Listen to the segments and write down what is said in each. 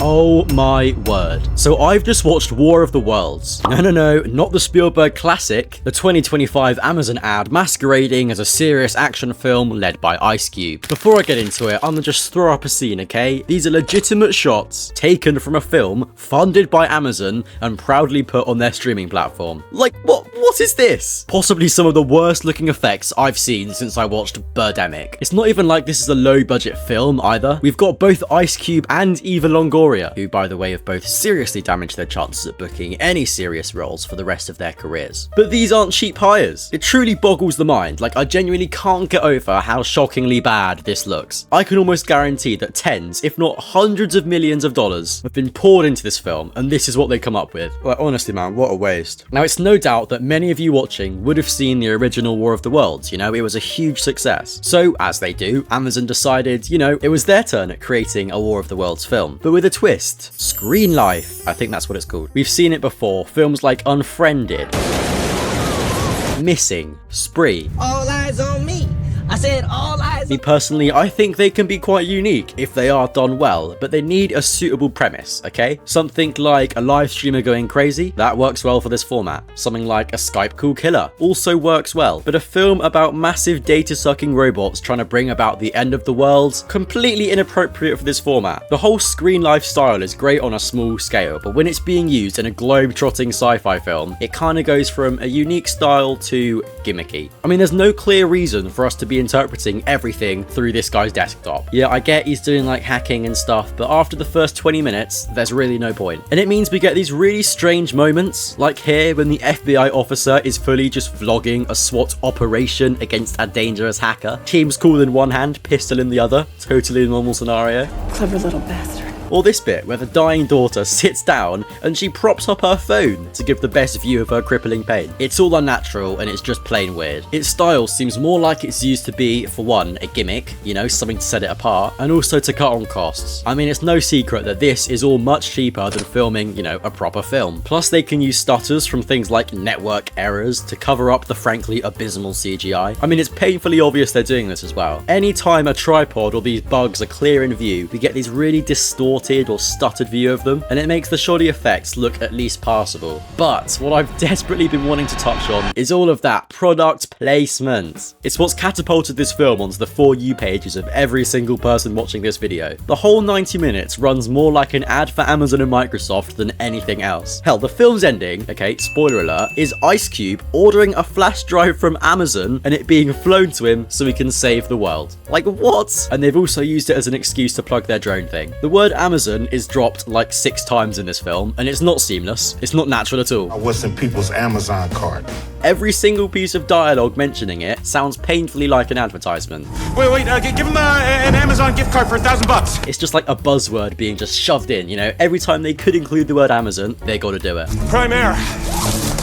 Oh my word. So I've just watched War of the Worlds. No, not the Spielberg classic, the 2025 Amazon ad masquerading as a serious action film led by Ice Cube. Before I get into it, I'm gonna just throw up a scene, okay? These are legitimate shots taken from a film funded by Amazon and proudly put on their streaming platform. Like, what is this? Possibly some of the worst looking effects I've seen since I watched Birdemic. It's not even like this is a low budget film either. We've got both Ice Cube and Eva Longoria, who by the way have both seriously damaged their chances at booking any serious roles for the rest of their careers. But these aren't cheap hires. It truly boggles the mind. Like, I genuinely can't get over how shockingly bad this looks. I can almost guarantee that tens, if not hundreds of millions of dollars have been poured into this film, and this is what they come up with. Like, honestly man, what a waste. Now, it's no doubt that many of you watching would have seen the original War of the Worlds, you know, it was a huge success. So, as they do, Amazon decided, you know, it was their turn at creating a War of the Worlds film, but with a twist. Screen life, I think that's what it's called. We've seen it before, films like Unfriended, Missing, Spree. All eyes on me. I said all eyes. Me personally, I think they can be quite unique if they are done well, but they need a suitable premise, okay? Something like a live streamer going crazy, that works well for this format. Something like a Skype call killer also works well, but a film about massive data-sucking robots trying to bring about the end of the world, completely inappropriate for this format. The whole screen life style is great on a small scale, but when it's being used in a globe-trotting sci-fi film, it kind of goes from a unique style to gimmicky. I mean, there's no clear reason for us to be interpreting everything through this guy's desktop. Yeah, I get he's doing like hacking and stuff, but after the first 20 minutes, there's really no point. And it means we get these really strange moments, like here when the FBI officer is fully just vlogging a SWAT operation against a dangerous hacker. Team's cool in one hand, pistol in the other. Totally a normal scenario. Clever little bastard. Or this bit where the dying daughter sits down and she props up her phone to give the best view of her crippling pain. It's all unnatural and it's just plain weird. Its style seems more like it's used to be, for one, a gimmick, you know, something to set it apart, and also to cut on costs. I mean, it's no secret that this is all much cheaper than filming, you know, a proper film. Plus they can use stutters from things like network errors to cover up the frankly abysmal CGI. I mean, it's painfully obvious they're doing this as well. Anytime a tripod or these bugs are clear in view, we get these really distorted or stuttered view of them, and it makes the shoddy effects look at least passable. But what I've desperately been wanting to touch on is all of that product placement. It's what's catapulted this film onto the For You pages of every single person watching this video. The whole 90 minutes runs more like an ad for Amazon and Microsoft than anything else. Hell, the film's ending, okay, spoiler alert, is Ice Cube ordering a flash drive from Amazon and it being flown to him so he can save the world. Like, what? And they've also used it as an excuse to plug their drone thing. The word Amazon is dropped like 6 times in this film, and it's not seamless. It's not natural at all. What's in people's Amazon cart? Every single piece of dialogue mentioning it sounds painfully like an advertisement. Wait, give him an Amazon gift card for $1,000. It's just like a buzzword being just shoved in, you know? Every time they could include the word Amazon, they gotta do it. Prime Air.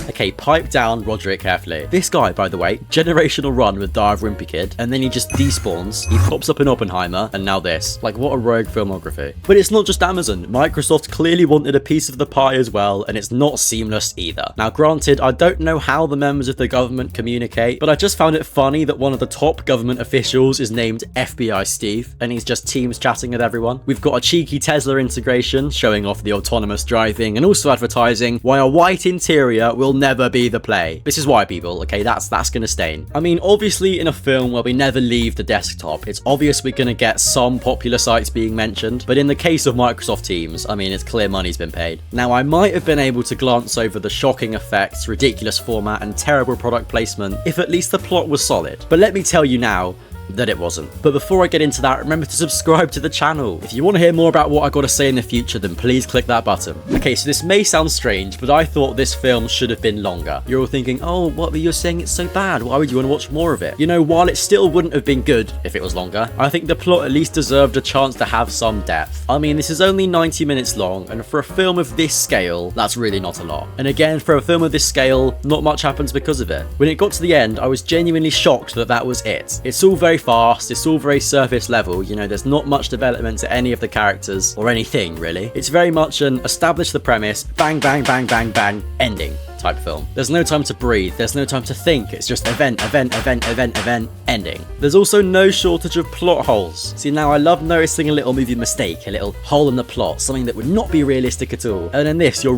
Okay, pipe down, Roderick, carefully. This guy, by the way, generational run with Dive Wimpy Kid, and then he just despawns, he pops up in Oppenheimer, and now this. Like, what a rogue filmography. But it's not just Amazon. Microsoft clearly wanted a piece of the pie as well, and it's not seamless either. Now, granted, I don't know how the members of the government communicate, but I just found it funny that one of the top government officials is named FBI Steve, and he's just Teams chatting with everyone. We've got a cheeky Tesla integration, showing off the autonomous driving, and also advertising why a white interior will never be the play. This is why, people, okay, that's gonna stain. I mean, obviously in a film where we never leave the desktop, it's obvious we're gonna get some popular sites being mentioned, but in the case of Microsoft Teams, I mean, it's clear money's been paid. Now, I might have been able to glance over the shocking effects, ridiculous format, and terrible product placement if at least the plot was solid. But let me tell you now, that it wasn't. But before I get into that, remember to subscribe to the channel. If you want to hear more about what I got to say in the future, then please click that button. Okay, so this may sound strange, but I thought this film should have been longer. You're all thinking, oh, what, but you're saying it's so bad. Why would you want to watch more of it? You know, while it still wouldn't have been good if it was longer, I think the plot at least deserved a chance to have some depth. I mean, this is only 90 minutes long, and for a film of this scale, that's really not a lot. And again, for a film of this scale, not much happens because of it. When it got to the end, I was genuinely shocked that that was it. It's all very fast, it's all very surface level, you know, there's not much development to any of the characters, or anything really. It's very much an establish the premise, bang, bang, bang, bang, bang, ending. type film. There's no time to breathe, there's no time to think, it's just event, ending. There's also no shortage of plot holes. See, now I love noticing a little movie mistake, a little hole in the plot, something that would not be realistic at all. And in this, you're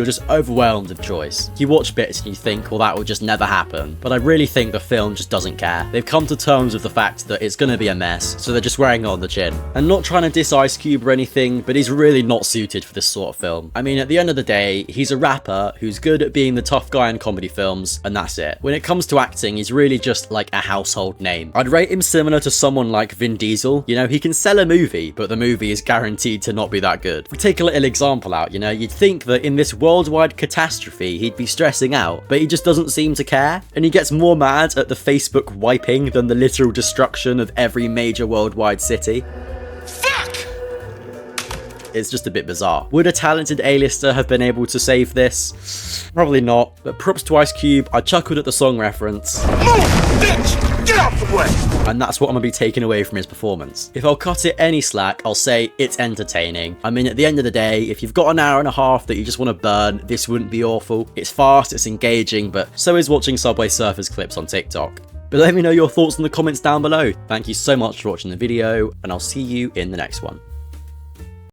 just overwhelmed with choice. You watch bits and you think, well, that would just never happen. But I really think the film just doesn't care. They've come to terms with the fact that it's gonna be a mess, so they're just wearing on the chin. And not trying to diss Ice Cube or anything, but he's really not suited for this sort of film. I mean, at the end of the day, he's a rapper who's good at being the tough guy in comedy films, and that's it. When it comes to acting, he's really just like a household name. I'd rate him similar to someone like Vin Diesel. You know, he can sell a movie, but the movie is guaranteed to not be that good. If we take a little example out, you know, you'd think that in this worldwide catastrophe, he'd be stressing out, but he just doesn't seem to care. And he gets more mad at the Facebook wiping than the literal destruction of every major worldwide city. It's just a bit bizarre. Would a talented A-lister have been able to save this? Probably not, but props to Ice Cube. I chuckled at the song reference. Move, bitch! Get out the way! And that's what I'm gonna be taking away from his performance. If I'll cut it any slack, I'll say it's entertaining. I mean, at the end of the day, if you've got an hour and a half that you just want to burn, this wouldn't be awful. It's fast, it's engaging, but so is watching Subway Surfers clips on TikTok. But let me know your thoughts in the comments down below. Thank you so much for watching the video, and I'll see you in the next one.